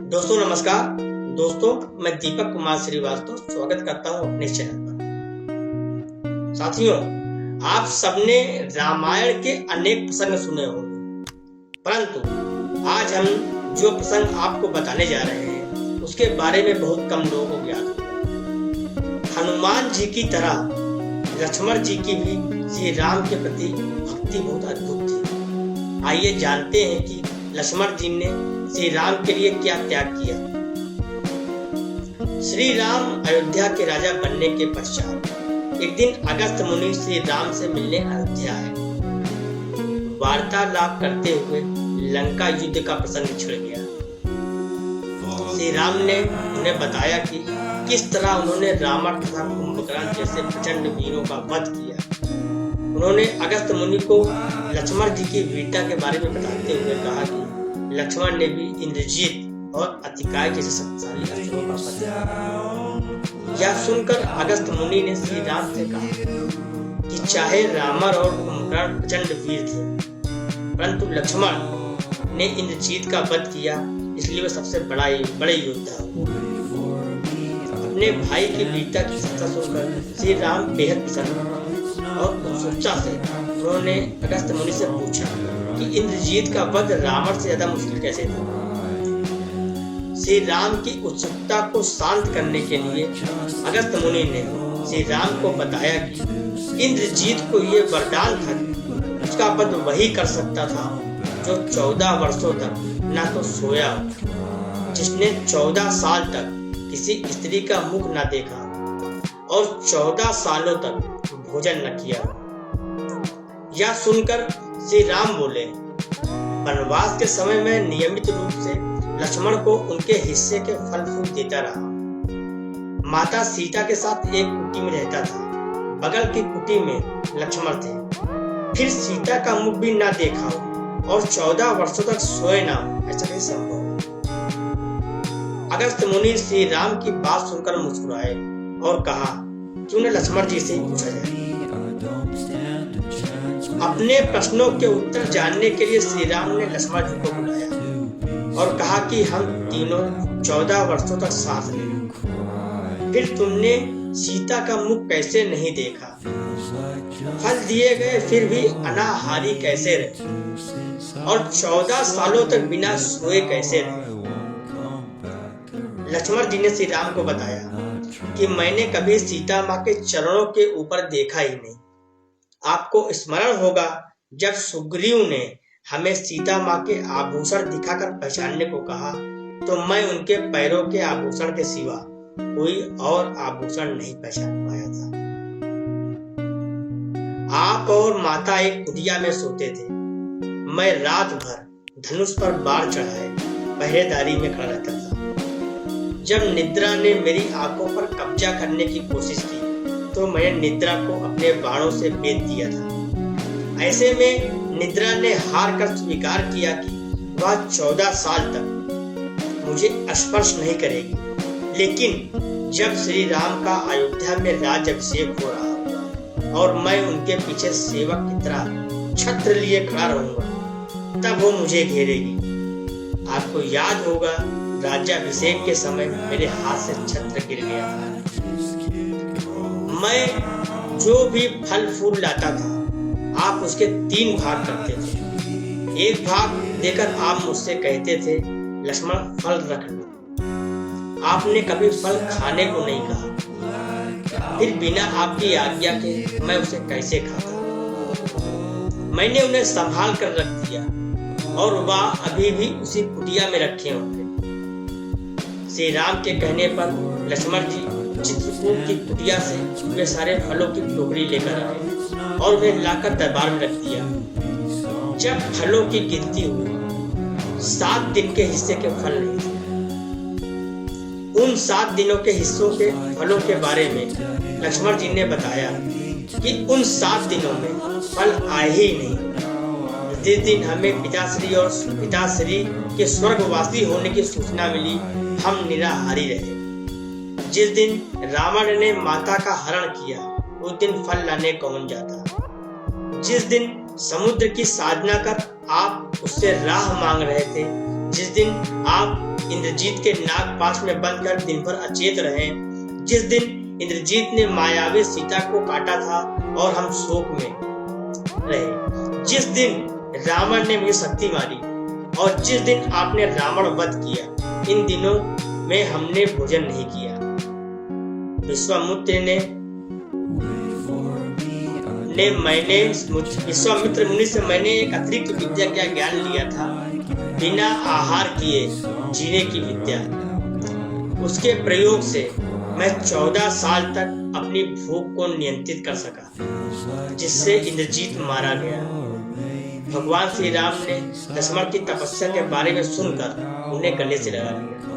दोस्तों नमस्कार। दोस्तों मैं दीपक कुमार श्रीवास्तव स्वागत करता हूं अपने चैनल पर। साथियों, आप सबने रामायण के अनेक प्रसंग सुने होंगे, परंतु आज हम जो प्रसंग आपको बताने जा रहे हैं उसके बारे में बहुत कम लोगों को ज्ञात है। हनुमान जी की तरह लक्ष्मण जी की भी श्री राम के प्रति भक्ति बहुत अद्भुत थी। आइए जानते हैं कि लक्ष्मण जी ने श्री राम के लिए क्या त्याग किया। श्री राम अयोध्या के राजा बनने के पश्चात एक दिन अगस्त्य मुनि श्री राम से मिलने अयोध्या आए। वार्तालाप करते हुए लंका युद्ध का प्रसंग छिड़ गया। श्री राम ने उन्हें बताया कि किस तरह उन्होंने रावण तथा कुंभकर्ण जैसे प्रचंड वीरों का वध किया। उन्होंने अगस्त्य मुनि को लक्ष्मण जी की वीरता के बारे में बताते हुए कहा कि लक्ष्मण ने भी इंद्रजीत और अतिकाय जैसे शक्तिशाली अस्त्रों का वध किया। यह सुनकर अगस्त्य मुनि ने श्री राम से कहा कि चाहे रावण और कुंभकर्ण प्रचंड वीर थे, परंतु लक्ष्मण ने इंद्रजीत का वध किया, इसलिए वह सबसे बड़े योद्धा हुए। अपने भाई की वीरता की सत्ता सुनकर श्री राम बेहद प्रसन्न हुए और उत्सुकता से उन्होंने अगस्त्य मुनि से पूछा कि इंद्रजीत का वध रावण से ज्यादा मुश्किल कैसे था। श्री राम की उत्सुकता को शांत करने के लिए अगस्त्य मुनि ने श्री राम को बताया कि इंद्रजीत को ये वरदान था कि उसका वध वही कर सकता था जो 14 वर्षों तक ना तो सोया हो, जिसने 14 साल तक किसी स्त्री का मुख न देखा और 14 सालों तक भोजन न किया। यह सुनकर श्री राम बोले, वनवास के समय में नियमित रूप से लक्ष्मण को उनके हिस्से के फल फूल देता रहा। माता सीता के साथ एक कुटी में रहता था। बगल की कुटी में लक्ष्मण थे। फिर सीता का मुख भी ना देखा और 14 वर्षों तक सोए ना, ऐसा नहीं संभव। अगस्त्य मुनि श्री राम की बात सुनकर मुस्कुराए और कहा कि उन्हें लक्ष्मण जी से ही पूछा जाए। अपने प्रश्नों के उत्तर जानने के लिए श्री राम ने लक्ष्मण जी को बुलाया और कहा कि हम तीनों 14 वर्षों तक साथ रहे, फिर तुमने सीता का मुख कैसे नहीं देखा, फल दिए गए फिर भी अनाहारी कैसे रहे और 14 सालों तक बिना सोए कैसे रहे। लक्ष्मण जी ने श्री राम को बताया कि मैंने कभी सीता माँ के चरणों के ऊपर देखा ही नहीं। आपको स्मरण होगा जब सुग्रीव ने हमें सीता माँ के आभूषण दिखाकर पहचानने को कहा, तो मैं उनके पैरों के आभूषण के सिवा कोई और आभूषण नहीं पहचान पाया था। आप और माता एक कुटिया में सोते थे। मैं रात भर धनुष पर बाण चढ़ाए पहरेदारी में खड़ा रहता था। जब निद्रा ने मेरी आंखों पर कब्जा करने की कोशिश की तो मैंने निद्रा को अपने बाणों से बेध दिया था। ऐसे में निद्रा ने हार कर स्वीकार किया कि वह 14 साल तक मुझे स्पर्श नहीं करेगी। लेकिन जब श्री राम का अयोध्या में राज्याभिषेक हो रहा और मैं उनके पीछे सेवक की तरह छत्र लिए खड़ा रहूंगा, तब वो मुझे घेरेगी। आपको याद होगा राज्याभिषेक के समय मेरे हाथ से छत्र गिर गया था। मैं जो भी फल फूल लाता था आप उसके 3 भाग करते थे। एक भाग देकर आप मुझसे कहते थे, लक्ष्मण फल रख लो। आपने कभी फल खाने को नहीं कहा। फिर बिना आपकी आज्ञा के मैं उसे कैसे खाता। मैंने उन्हें संभाल कर रख दिया और वह अभी भी उसी कुटिया में रखे होंगे। श्री राम के कहने पर लक्ष्मण जी चित्रकूट की कुटिया से वे सारे फलों की टोकरी लेकर आए और वे लाकर दरबार में रख दिया। जब फलों की गिनती हुई 7 दिन के हिस्से के फल नहीं थे। उन 7 दिनों के हिस्सों के फलों के बारे में लक्ष्मण जी ने बताया कि उन 7 दिनों में फल आए ही नहीं। जिस दिन हमें पिताश्री और पिताश्री के स्वर्गवासी होने की सूचना मिली, हम निराहारी रहे। जिस दिन रावण ने माता का हरण किया उस दिन फल लाने कौन जाता। जिस दिन समुद्र की साधना कर आप उससे राह मांग रहे थे, जिस दिन आप इंद्रजीत के नागपाश में बंद कर दिन भर अचेत रहे। जिस दिन इंद्रजीत ने मायावी सीता को काटा था और हम शोक में रहे, जिस दिन रावण ने मुझे शक्ति मारी और जिस दिन आपने रावण वध किया, इन दिनों में हमने भोजन नहीं किया। विश्वामित्र मुनि से मैंने एक अतिरिक्त विद्या का ज्ञान लिया था, बिना आहार किए जीने की विद्या। उसके प्रयोग से मैं 14 साल तक अपनी भूख को नियंत्रित कर सका, जिससे इंद्रजीत मारा गया। भगवान श्री राम ने लक्ष्मण की तपस्या के बारे में सुनकर उन्हें गले से लगा लिया।